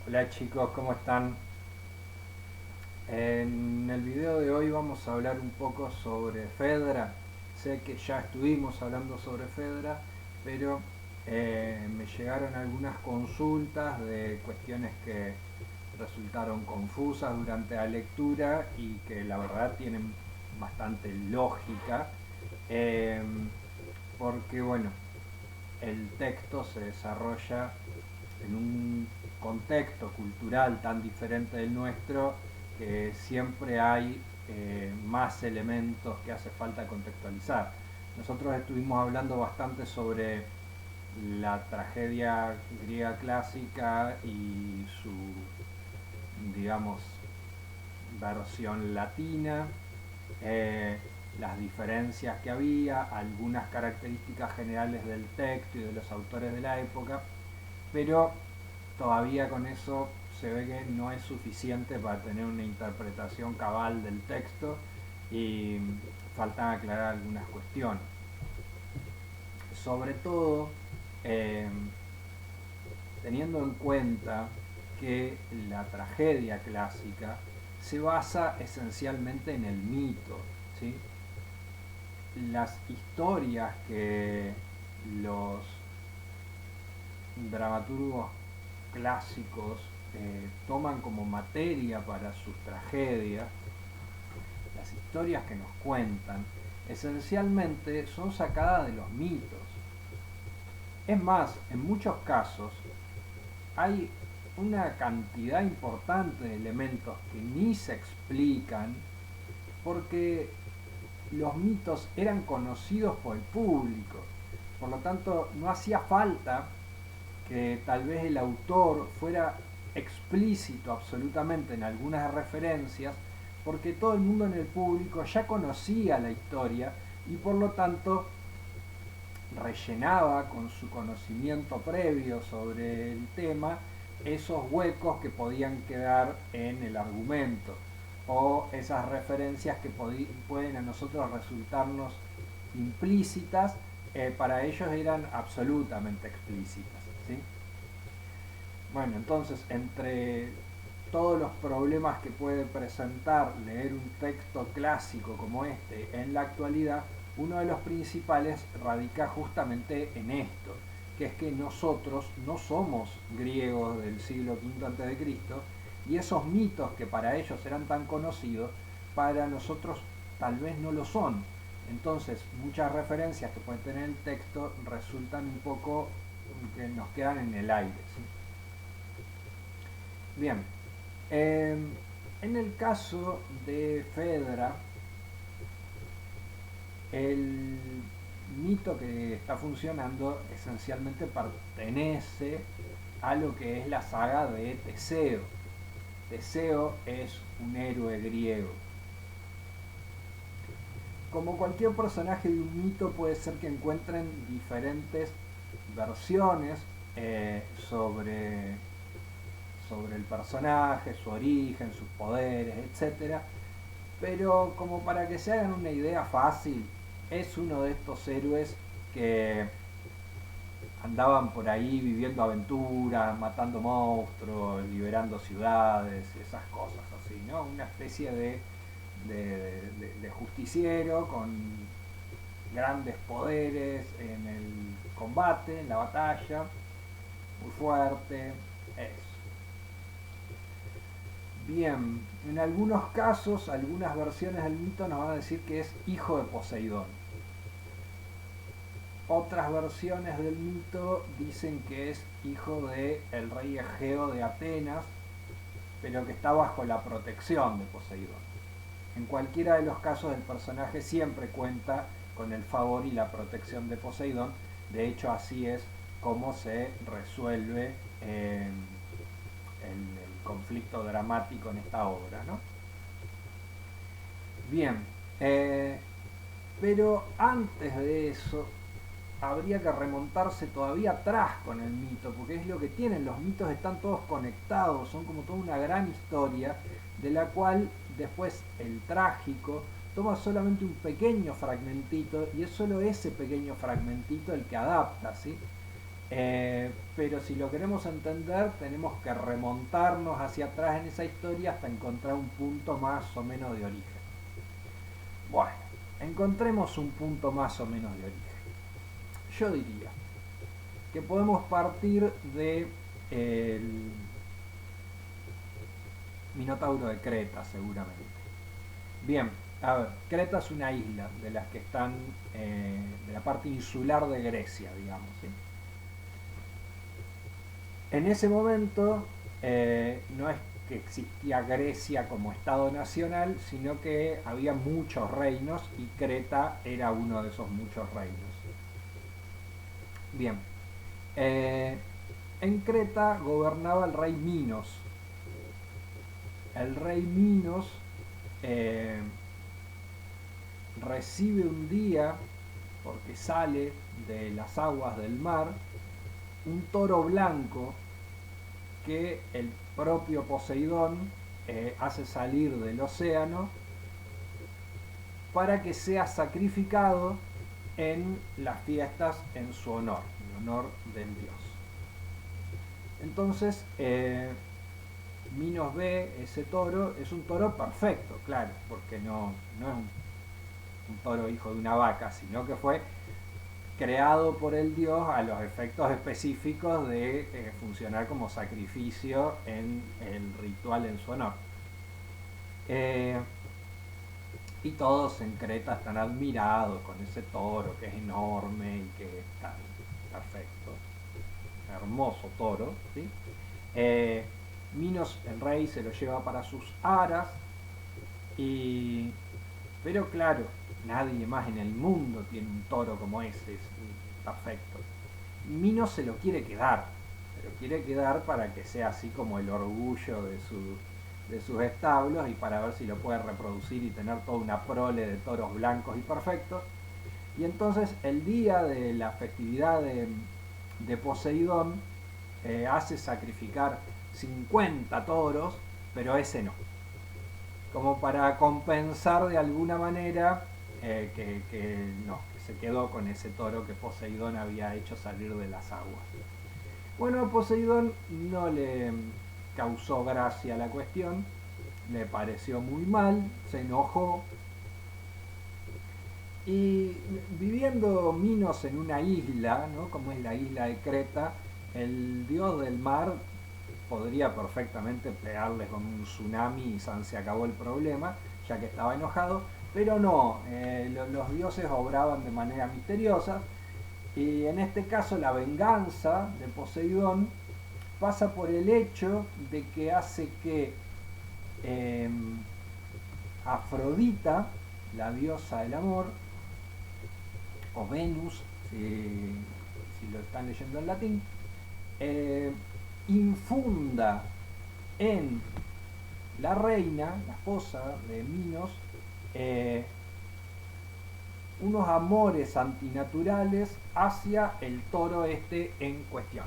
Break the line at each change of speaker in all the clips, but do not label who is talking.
Hola chicos, ¿cómo están? En el video de hoy vamos a hablar un poco sobre Fedra. Sé que ya estuvimos hablando sobre Fedra, pero me llegaron algunas consultas de cuestiones que resultaron confusas durante la lectura y que la verdad tienen bastante lógica. Eh, Porque bueno, el texto se desarrolla en un contexto cultural tan diferente del nuestro que siempre hay más elementos que hace falta contextualizar. Nosotros estuvimos hablando bastante sobre la tragedia griega clásica y su, digamos, versión latina, eh, las diferencias que había, algunas características generales del texto y de los autores de la época, pero todavía con eso se ve que no es suficiente para tener una interpretación cabal del texto y faltan aclarar algunas cuestiones. Sobre todo, eh, teniendo en cuenta que la tragedia clásica se basa esencialmente en el mito, ¿sí? Las historias que los dramaturgos clásicos toman como materia para sus tragedias, las historias que nos cuentan, esencialmente son sacadas de los mitos. Es más, en muchos casos hay una cantidad importante de elementos que ni se explican porque los mitos eran conocidos por el público. Por lo tanto, no hacía falta que tal vez el autor fuera explícito absolutamente en algunas referencias, porque todo el mundo en el público ya conocía la historia y por lo tanto rellenaba con su conocimiento previo sobre el tema esos huecos que podían quedar en el argumento o esas referencias que pueden a nosotros resultarnos implícitas, para ellos eran absolutamente explícitas, ¿sí? Bueno, entonces, entre todos los problemas que puede presentar leer un texto clásico como este en la actualidad, uno de los principales radica justamente en esto, que es que nosotros no somos griegos del siglo V a.C. y esos mitos que para ellos eran tan conocidos, para nosotros tal vez no lo son. Entonces, muchas referencias que pueden tener el texto resultan un poco que nos quedan en el aire, ¿sí? Bien, eh, en el caso de Fedra, el mito que está funcionando esencialmente pertenece a lo que es la saga de Teseo. Teseo es un héroe griego. Como cualquier personaje de un mito, puede ser que encuentren diferentes versiones sobre el personaje, su origen, sus poderes, etcétera. Pero como para que se hagan una idea fácil, es uno de estos héroes que andaban por ahí viviendo aventuras, matando monstruos, liberando ciudades, esas cosas así, ¿no? Una especie de justiciero con grandes poderes en el combate, en la batalla, muy fuerte, eso. Bien, en algunos casos, algunas versiones del mito nos van a decir que es hijo de Poseidón. Otras versiones del mito dicen que es hijo de el rey Egeo de Atenas, pero que está bajo la protección de Poseidón. En cualquiera de los casos el personaje siempre cuenta con el favor y la protección de Poseidón. De hecho, así es como se resuelve el conflicto dramático en esta obra, ¿no? Bien, eh, pero antes de eso habría que remontarse todavía atrás con el mito, porque es lo que tienen, los mitos están todos conectados, son como toda una gran historia, de la cual después el trágico toma solamente un pequeño fragmentito y es solo ese pequeño fragmentito el que adapta, ¿sí? Pero si lo queremos entender, tenemos que remontarnos hacia atrás en esa historia hasta encontrar un punto más o menos de origen. Bueno, encontremos un punto más o menos de origen. Yo diría que podemos partir de el Minotauro de Creta, seguramente. Bien, a ver, Creta es una isla de las que están de la parte insular de Grecia, digamos, ¿sí? En ese momento no es que existía Grecia como Estado nacional, sino que había muchos reinos y Creta era uno de esos muchos reinos. Bien, eh, en Creta gobernaba el rey Minos. El rey Minos eh, recibe un día, porque sale de las aguas del mar, un toro blanco que el propio Poseidón hace salir del océano para que sea sacrificado en las fiestas en su honor, en honor del dios. Entonces, Minos ve ese toro, es un toro perfecto, claro, porque no es un toro hijo de una vaca, sino que fue creado por el dios a los efectos específicos de funcionar como sacrificio en el ritual en su honor. Y todos en Creta están admirados con ese toro que es enorme y que es tan perfecto, hermoso toro, ¿sí? Minos, el rey, se lo lleva para sus aras, pero claro, nadie más en el mundo tiene un toro como ese, es perfecto. Minos se lo quiere quedar para que sea así como el orgullo de sus establos y para ver si lo puede reproducir y tener toda una prole de toros blancos y perfectos. Y entonces el día de la festividad de Poseidón hace sacrificar 50 toros, pero ese no. Como para compensar de alguna manera que se quedó con ese toro que Poseidón había hecho salir de las aguas. Bueno, a Poseidón no le causó gracia la cuestión, le pareció muy mal, se enojó y viviendo Minos en una isla, ¿no? Como es la isla de Creta, el dios del mar podría perfectamente pegarles con un tsunami y se acabó el problema, ya que estaba enojado, pero no, los dioses obraban de manera misteriosa y en este caso la venganza de Poseidón pasa por el hecho de que hace que eh, Afrodita, la diosa del amor, o Venus, si lo están leyendo en latín, infunda en la reina, la esposa de Minos, unos amores antinaturales hacia el toro este en cuestión.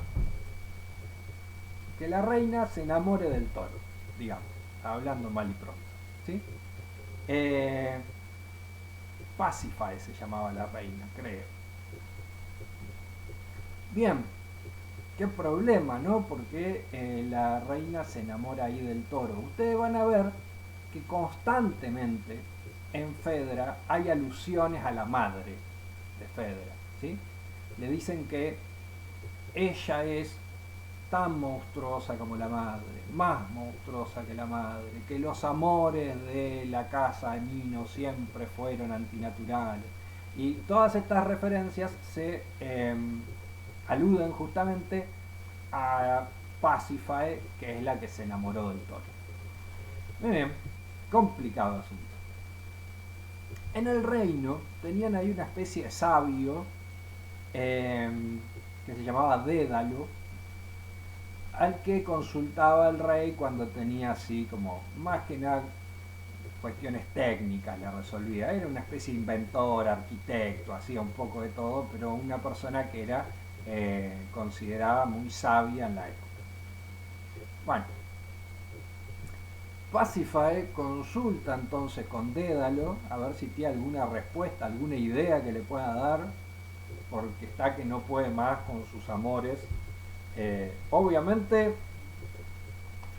Que la reina se enamore del toro, digamos, hablando mal y pronto, ¿sí? Pasífae se llamaba la reina, creo. Bien, qué problema, ¿no? Porque la reina se enamora ahí del toro. Ustedes van a ver que constantemente en Fedra hay alusiones a la madre de Fedra, ¿sí? Le dicen que ella es tan monstruosa como la madre, más monstruosa que la madre, que los amores de la casa de Minos siempre fueron antinaturales. Y todas estas referencias se aluden justamente a Pasífae, que es la que se enamoró del toro. Muy bien, complicado asunto. En el reino tenían ahí una especie de sabio que se llamaba Dédalo, al que consultaba el rey cuando tenía así como más que nada cuestiones técnicas, le resolvía. Era una especie de inventor, arquitecto, hacía un poco de todo, pero una persona que era considerada muy sabia en la época. Bueno, Pasífae consulta entonces con Dédalo a ver si tiene alguna respuesta, alguna idea que le pueda dar. porque está que no puede más con sus amores. Obviamente,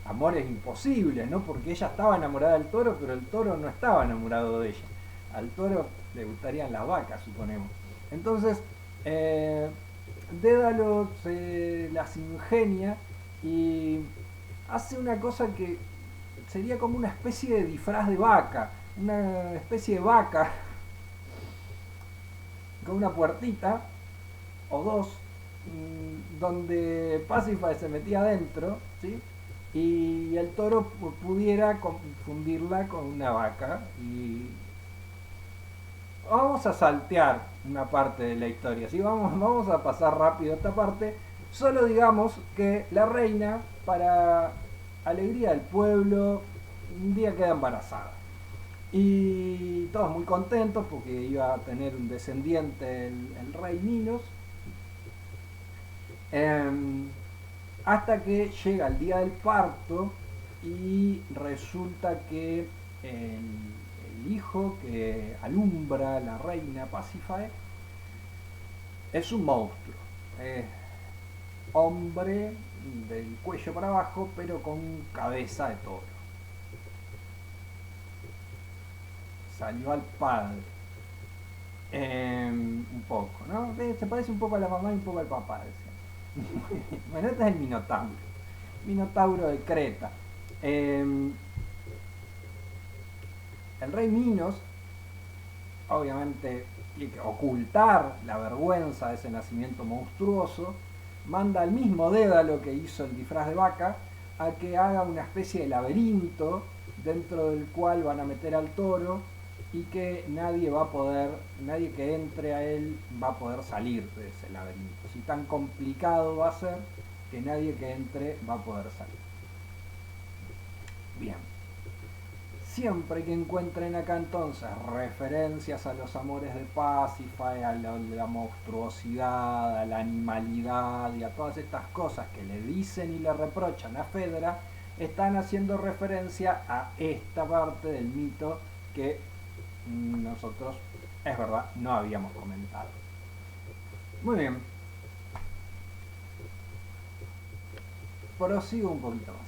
amores imposibles, ¿no? Porque ella estaba enamorada del toro, pero el toro no estaba enamorado de ella. Al toro le gustarían las vacas, suponemos. Entonces, Dédalo se las ingenia y hace una cosa que sería como una especie de disfraz de vaca, una especie de vaca con una puertita o dos, donde Pasífae se metía adentro, ¿sí? Y el toro pudiera confundirla con una vaca. Y vamos a saltear una parte de la historia, ¿sí? Vamos a pasar rápido esta parte. Solo digamos que la reina, para alegría del pueblo, un día queda embarazada. Y todos muy contentos porque iba a tener un descendiente el rey Minos. Hasta que llega el día del parto y resulta que el hijo que alumbra la reina Pasífae es un monstruo. Hombre del cuello para abajo, pero con cabeza de toro. Salió al padre. Un poco, ¿no? Se parece un poco a la mamá y un poco al papá, decía. Bueno, este es el Minotauro. Minotauro de Creta. El rey Minos, obviamente, tiene que ocultar la vergüenza de ese nacimiento monstruoso. Manda al mismo Dédalo que hizo el disfraz de vaca a que haga una especie de laberinto dentro del cual van a meter al toro y que nadie que entre a él va a poder salir de ese laberinto. Si tan complicado va a ser que nadie que entre va a poder salir. Bien. Siempre que encuentren acá entonces referencias a los amores de Pasífae, a la monstruosidad, a la animalidad y a todas estas cosas que le dicen y le reprochan a Fedra, están haciendo referencia a esta parte del mito que nosotros, es verdad, no habíamos comentado. Muy bien. Prosigo un poquito más.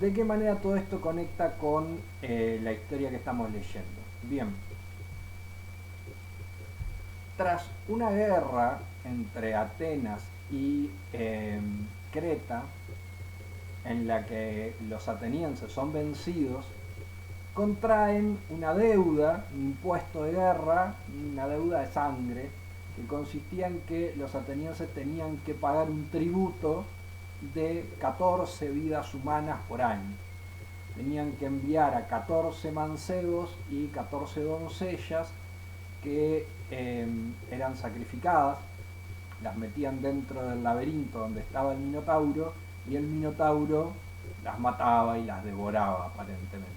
¿De qué manera todo esto conecta con la historia que estamos leyendo? Bien. Tras una guerra entre Atenas y Creta, en la que los atenienses son vencidos, contraen una deuda, un impuesto de guerra, una deuda de sangre, que consistía en que los atenienses tenían que pagar un tributo de 14 vidas humanas por año. Tenían que enviar a 14 mancebos y 14 doncellas que eran sacrificadas, las metían dentro del laberinto donde estaba el Minotauro y el Minotauro las mataba y las devoraba aparentemente.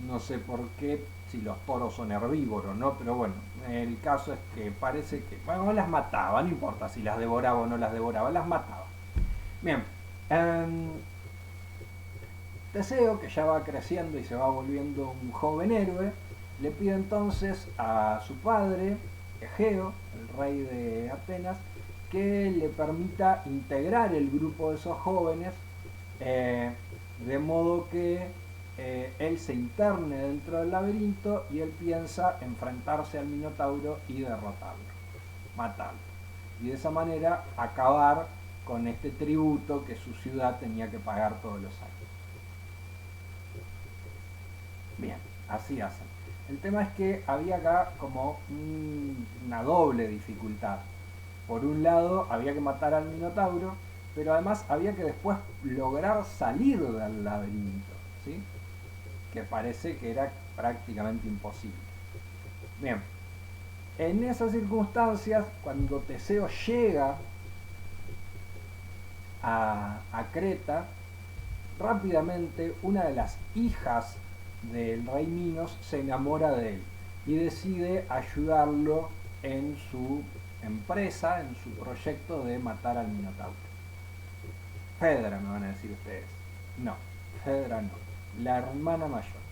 No sé por qué, si los toros son herbívoros, ¿no? Pero bueno, el caso es que parece que, bueno, las mataba, no importa si las devoraba o no las devoraba, las mataba. Bien, Teseo, que ya va creciendo y se va volviendo un joven héroe, le pide entonces a su padre, Egeo, el rey de Atenas, que le permita integrar el grupo de esos jóvenes, de modo que él se interne dentro del laberinto y él piensa enfrentarse al Minotauro y derrotarlo, matarlo. Y de esa manera acabar con este tributo que su ciudad tenía que pagar todos los años. Bien, así hacen. El tema es que había acá como una doble dificultad. Por un lado había que matar al Minotauro, pero además había que después lograr salir del laberinto, ¿sí? Que parece que era prácticamente imposible. Bien, en esas circunstancias, cuando Teseo llega a Creta, rápidamente una de las hijas del rey Minos se enamora de él y decide ayudarlo en su empresa, en su proyecto de matar al Minotauro. Fedra, me van a decir ustedes. No, Fedra no, la hermana mayor.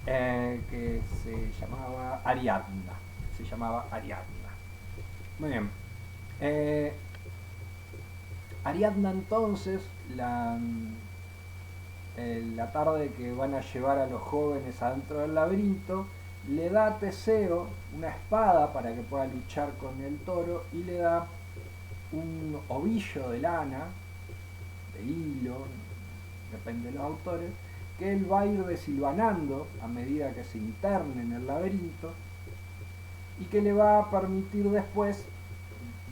que se llamaba Ariadna. Se llamaba Ariadna. Muy bien. Eh, Ariadna entonces, la tarde que van a llevar a los jóvenes adentro del laberinto, le da a Teseo una espada para que pueda luchar con el toro y le da un ovillo de lana, de hilo, depende de los autores, que él va a ir desilvanando a medida que se interne en el laberinto y que le va a permitir después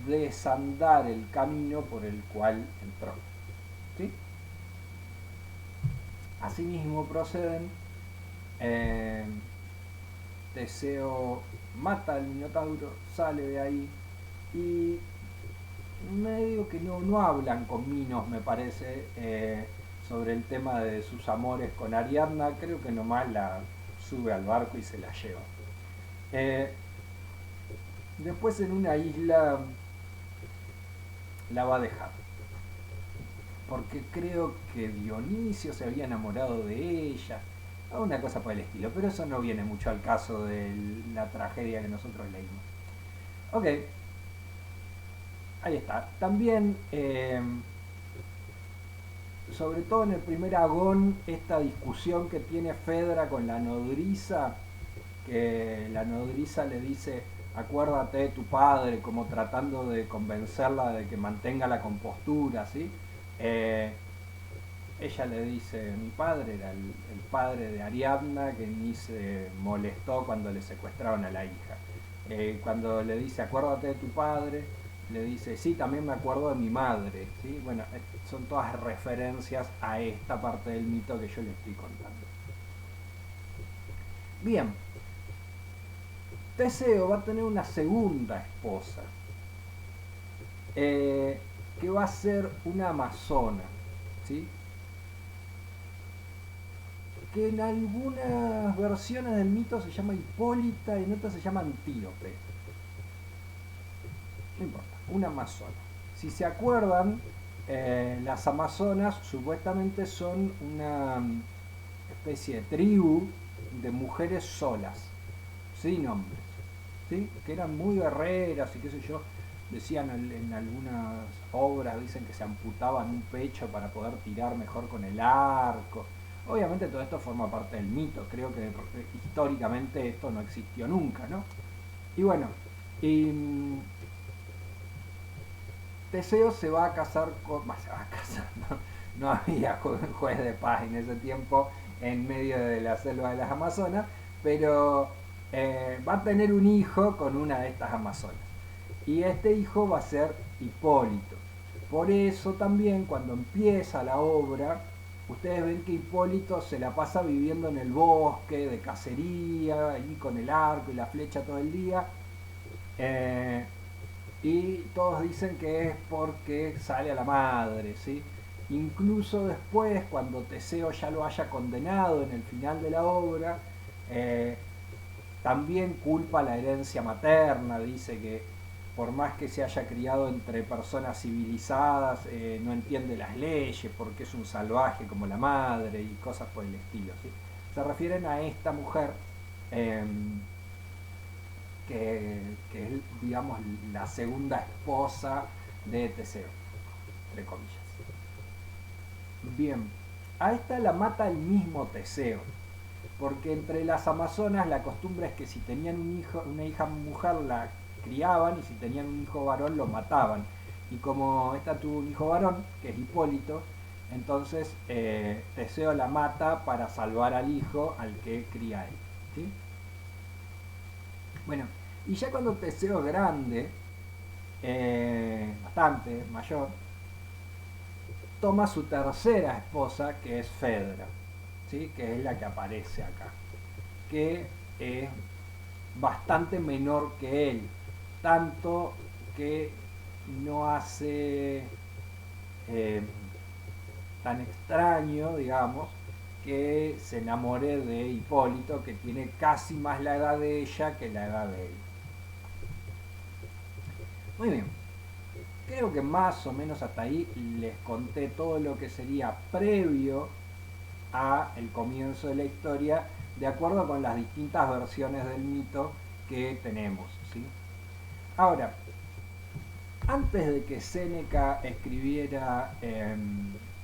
desandar el camino por el cual entró. ¿Sí? Asimismo proceden. Teseo mata al Minotauro, sale de ahí y medio que no hablan con Minos, me parece, sobre el tema de sus amores con Ariadna. Creo que nomás la sube al barco y se la lleva. Después en una isla la va a dejar, porque creo que Dionisio se había enamorado de ella, una cosa por el estilo, pero eso no viene mucho al caso de la tragedia que nosotros leímos. Ok, ahí está. También, sobre todo en el primer agón, esta discusión que tiene Fedra con la nodriza, que la nodriza le dice, acuérdate de tu padre, como tratando de convencerla de que mantenga la compostura, ¿sí? Ella le dice, mi padre era el padre de Ariadna, que ni se molestó cuando le secuestraron a la hija. Cuando le dice, acuérdate de tu padre, le dice, sí, también me acuerdo de mi madre. ¿Sí? Bueno, son todas referencias a esta parte del mito que yo le estoy contando. Bien, Teseo va a tener una segunda esposa, que va a ser una amazona, ¿sí? Que en algunas versiones del mito se llama Hipólita y en otras se llama Antíope. No importa, una amazona. Si se acuerdan, las amazonas supuestamente son una especie de tribu de mujeres solas, sin hombres, ¿sí? Que eran muy guerreras y qué sé yo. Decían en algunas obras, dicen que se amputaban un pecho para poder tirar mejor con el arco. Obviamente todo esto forma parte del mito, creo que históricamente esto no existió nunca, ¿no? Y bueno, y Teseo se va a casar con... se va a casar, no había juez de paz en ese tiempo en medio de la selva de las Amazonas, pero va a tener un hijo con una de estas Amazonas. Y este hijo va a ser Hipólito. Por eso también cuando empieza la obra, ustedes ven que Hipólito se la pasa viviendo en el bosque, de cacería, y con el arco y la flecha todo el día. Y todos dicen que es porque sale a la madre, ¿sí? Incluso después, cuando Teseo ya lo haya condenado en el final de la obra, también culpa la herencia materna, dice que por más que se haya criado entre personas civilizadas, no entiende las leyes porque es un salvaje como la madre y cosas por el estilo, ¿sí? Se refieren a esta mujer, que es, digamos, la segunda esposa de Teseo, entre comillas. Bien, a esta la mata el mismo Teseo, porque entre las amazonas la costumbre es que si tenían un hijo, una hija mujer la criaban y si tenían un hijo varón lo mataban. Y como esta tuvo un hijo varón, que es Hipólito, entonces Teseo la mata para salvar al hijo al que cría él, ¿sí? Bueno, y ya cuando Teseo es grande, bastante mayor, toma su tercera esposa, que es Fedra, ¿sí? Que es la que aparece acá, que es bastante menor que él, tanto que no hace tan extraño, digamos, que se enamore de Hipólito, que tiene casi más la edad de ella que la edad de él. Muy bien, creo que más o menos hasta ahí les conté todo lo que sería previo a el comienzo de la historia de acuerdo con las distintas versiones del mito que tenemos, ¿sí? Ahora, antes de que Séneca escribiera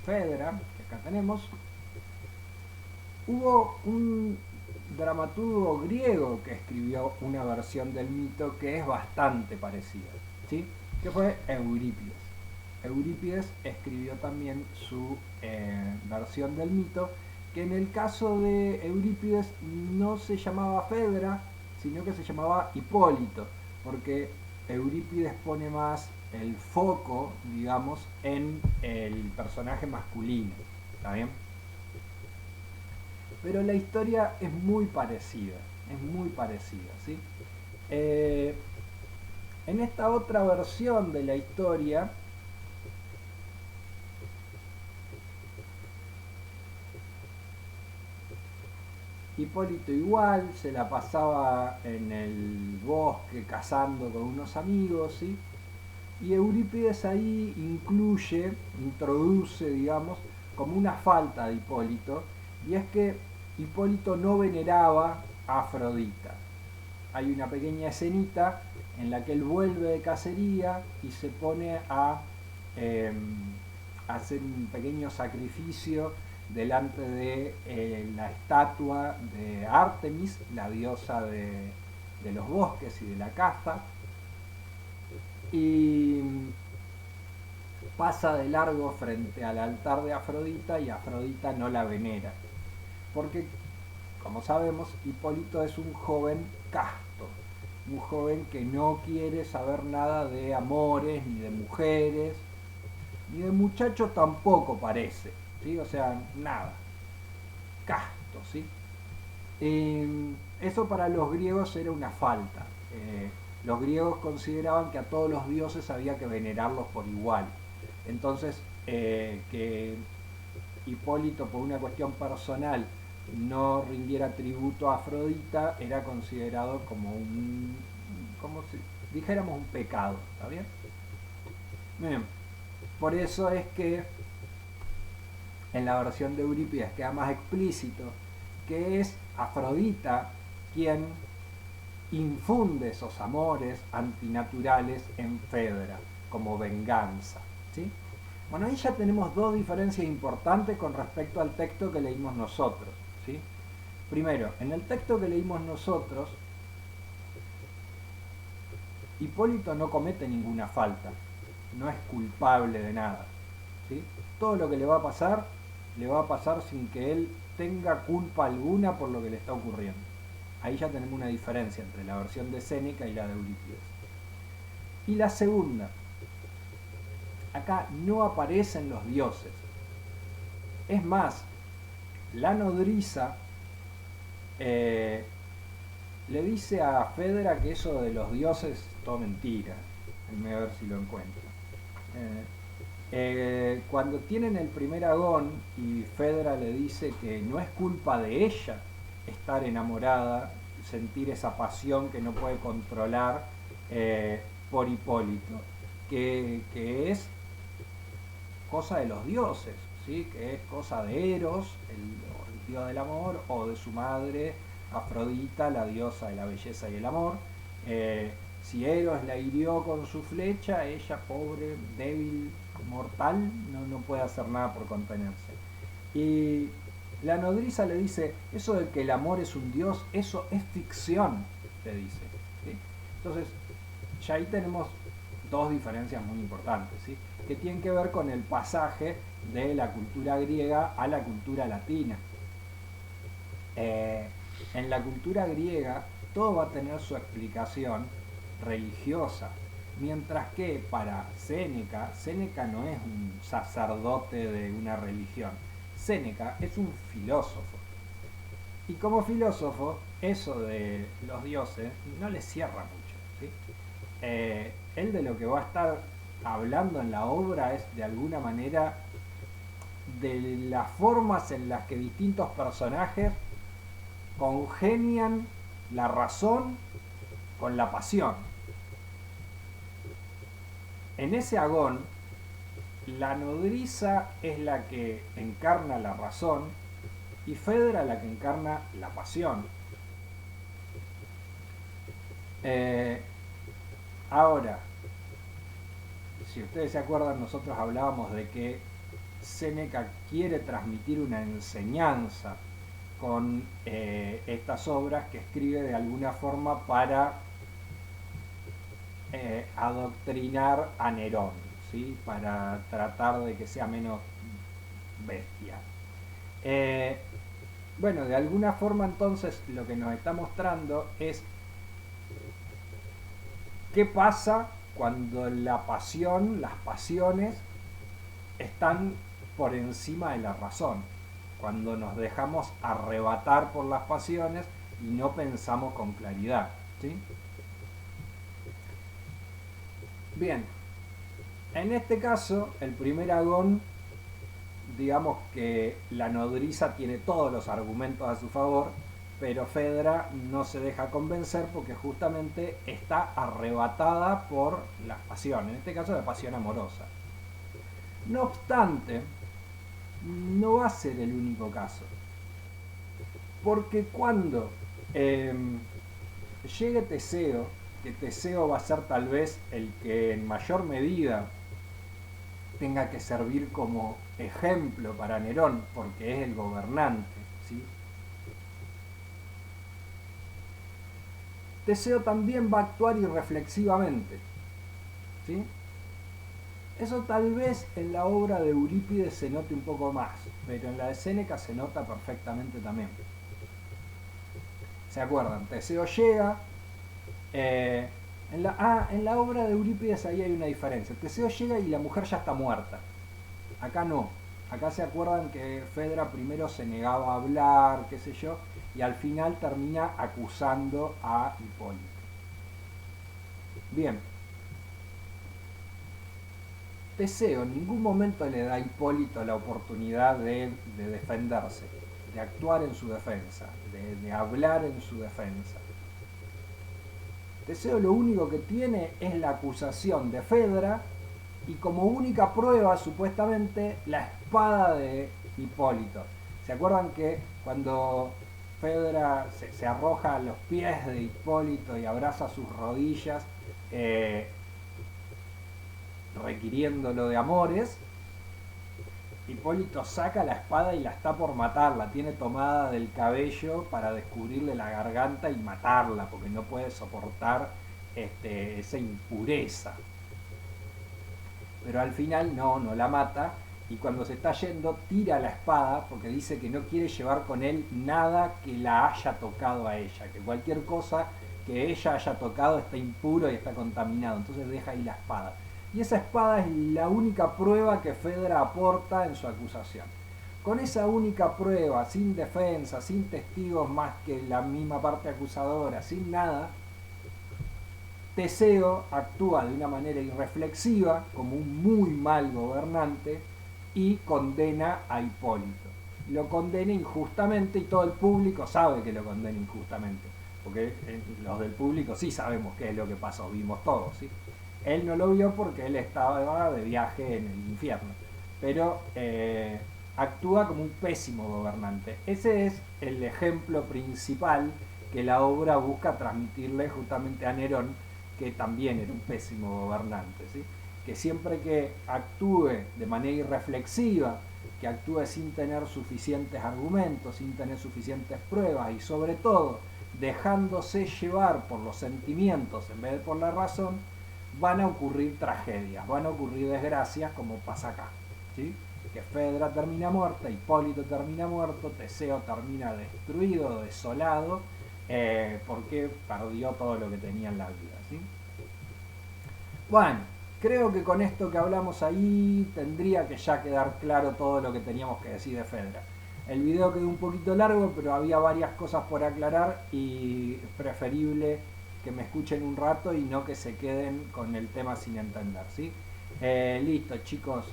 Fedra, que acá tenemos, hubo un dramaturgo griego que escribió una versión del mito que es bastante parecida, ¿sí? Que fue Eurípides. Eurípides escribió también su versión del mito, que en el caso de Eurípides no se llamaba Fedra, sino que se llamaba Hipólito, porque Eurípides pone más el foco, digamos, en el personaje masculino, ¿está bien? Pero la historia es muy parecida, ¿sí? Eh, en esta otra versión de la historia, Hipólito igual se la pasaba en el bosque cazando con unos amigos, ¿sí? Y Eurípides ahí introduce, digamos, como una falta de Hipólito, y es que Hipólito no veneraba a Afrodita. Hay una pequeña escenita en la que él vuelve de cacería y se pone a hacer un pequeño sacrificio delante de la estatua de Artemis, la diosa de los bosques y de la caza, y pasa de largo frente al altar de Afrodita y Afrodita no la venera, porque, como sabemos, Hipólito es un joven casto, un joven que no quiere saber nada de amores, ni de mujeres, ni de muchachos tampoco parece, ¿sí? O sea, nada, casto, ¿sí? Eso para los griegos era una falta. Los griegos consideraban que a todos los dioses había que venerarlos por igual. Entonces, que Hipólito, por una cuestión personal, no rindiera tributo a Afrodita, era considerado como como si dijéramos un pecado, ¿está bien? Bien, por eso es que en la versión de Eurípides queda más explícito que es Afrodita quien infunde esos amores antinaturales en Fedra como venganza, ¿sí? Bueno, ahí ya tenemos dos diferencias importantes con respecto al texto que leímos nosotros, ¿sí? Primero, en el texto que leímos nosotros, Hipólito no comete ninguna falta, no es culpable de nada, ¿sí? Todo lo que le va a pasar sin que él tenga culpa alguna por lo que le está ocurriendo. Ahí ya tenemos una diferencia entre la versión de Séneca y la de Eurípides. Y la segunda, acá no aparecen los dioses. Es más, la nodriza le dice a Fedra que eso de los dioses es todo mentira. Déjenme ver si lo encuentro. Cuando tienen el primer agón y Fedra le dice que no es culpa de ella estar enamorada, sentir esa pasión que no puede controlar por Hipólito, que es cosa de los dioses, ¿sí? Que es cosa de Eros, el dios del amor, o de su madre Afrodita, la diosa de la belleza y el amor. Si Eros la hirió con su flecha, ella, pobre, débil, mortal, no puede hacer nada por contenerse. Y la nodriza le dice, eso de que el amor es un dios, eso es ficción, le dice, ¿sí? Entonces, ya ahí tenemos dos diferencias muy importantes, ¿sí? Que tienen que ver con el pasaje de la cultura griega a la cultura latina. En la cultura griega todo va a tener su explicación religiosa, mientras que para Séneca no es un sacerdote de una religión, Séneca es un filósofo. Y como filósofo, eso de los dioses no le cierra mucho, ¿sí? Él de lo que va a estar hablando en la obra es de alguna manera de las formas en las que distintos personajes congenian la razón con la pasión. En ese agón, la nodriza es la que encarna la razón y Fedra la que encarna la pasión. Ahora, si ustedes se acuerdan, nosotros hablábamos de que Séneca quiere transmitir una enseñanza con estas obras que escribe de alguna forma para adoctrinar a Nerón, ¿sí? Para tratar de que sea menos bestia. Bueno, de alguna forma entonces lo que nos está mostrando es qué pasa cuando la pasión, las pasiones están por encima de la razón, cuando nos dejamos arrebatar por las pasiones y no pensamos con claridad, ¿sí? Bien, en este caso el primer agón, digamos que la nodriza tiene todos los argumentos a su favor, pero Fedra no se deja convencer porque justamente está arrebatada por las pasiones, en este caso la pasión amorosa. No obstante, no va a ser el único caso, porque cuando llegue Teseo, que Teseo va a ser tal vez el que en mayor medida tenga que servir como ejemplo para Nerón, porque es el gobernante, ¿sí? Teseo también va a actuar irreflexivamente, ¿sí? Eso tal vez en la obra de Eurípides se note un poco más, pero en la de Séneca se nota perfectamente también. ¿Se acuerdan? Teseo llega, en la obra de Eurípides ahí hay una diferencia. Teseo llega y la mujer ya está muerta. Acá no. Acá se acuerdan que Fedra primero se negaba a hablar, qué sé yo, y al final termina acusando a Hipólito. Bien. Teseo en ningún momento le da a Hipólito la oportunidad de defenderse, de actuar en su defensa, de hablar en su defensa. Teseo lo único que tiene es la acusación de Fedra y como única prueba, supuestamente, la espada de Hipólito. ¿Se acuerdan que cuando Fedra se arroja a los pies de Hipólito y abraza sus rodillas, requiriéndolo de amores, Hipólito saca la espada y la está por matar, la tiene tomada del cabello para descubrirle la garganta y matarla, porque no puede soportar esa impureza. Pero al final no la mata, y cuando se está yendo tira la espada porque dice que no quiere llevar con él nada que la haya tocado a ella, que cualquier cosa que ella haya tocado está impuro y está contaminado, entonces deja ahí la espada. Y esa espada es la única prueba que Fedra aporta en su acusación. Con esa única prueba, sin defensa, sin testigos más que la misma parte acusadora, sin nada, Teseo actúa de una manera irreflexiva, como un muy mal gobernante, y condena a Hipólito. Lo condena injustamente y todo el público sabe que lo condena injustamente, porque los del público sí sabemos qué es lo que pasó, vimos todos, ¿sí? Él no lo vio porque él estaba de viaje en el infierno, pero actúa como un pésimo gobernante. Ese es el ejemplo principal que la obra busca transmitirle justamente a Nerón, que también era un pésimo gobernante, ¿sí? Que siempre que actúe de manera irreflexiva, que actúe sin tener suficientes argumentos, sin tener suficientes pruebas y sobre todo dejándose llevar por los sentimientos en vez de por la razón, van a ocurrir tragedias, van a ocurrir desgracias como pasa acá, ¿sí? Que Fedra termina muerta, Hipólito termina muerto, Teseo termina destruido, desolado, porque perdió todo lo que tenía en la vida, ¿sí? Bueno, creo que con esto que hablamos ahí tendría que ya quedar claro todo lo que teníamos que decir de Fedra. El video quedó un poquito largo, pero había varias cosas por aclarar y es preferible que me escuchen un rato y no que se queden con el tema sin entender, ¿sí? Listo, chicos,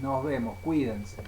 nos vemos, cuídense.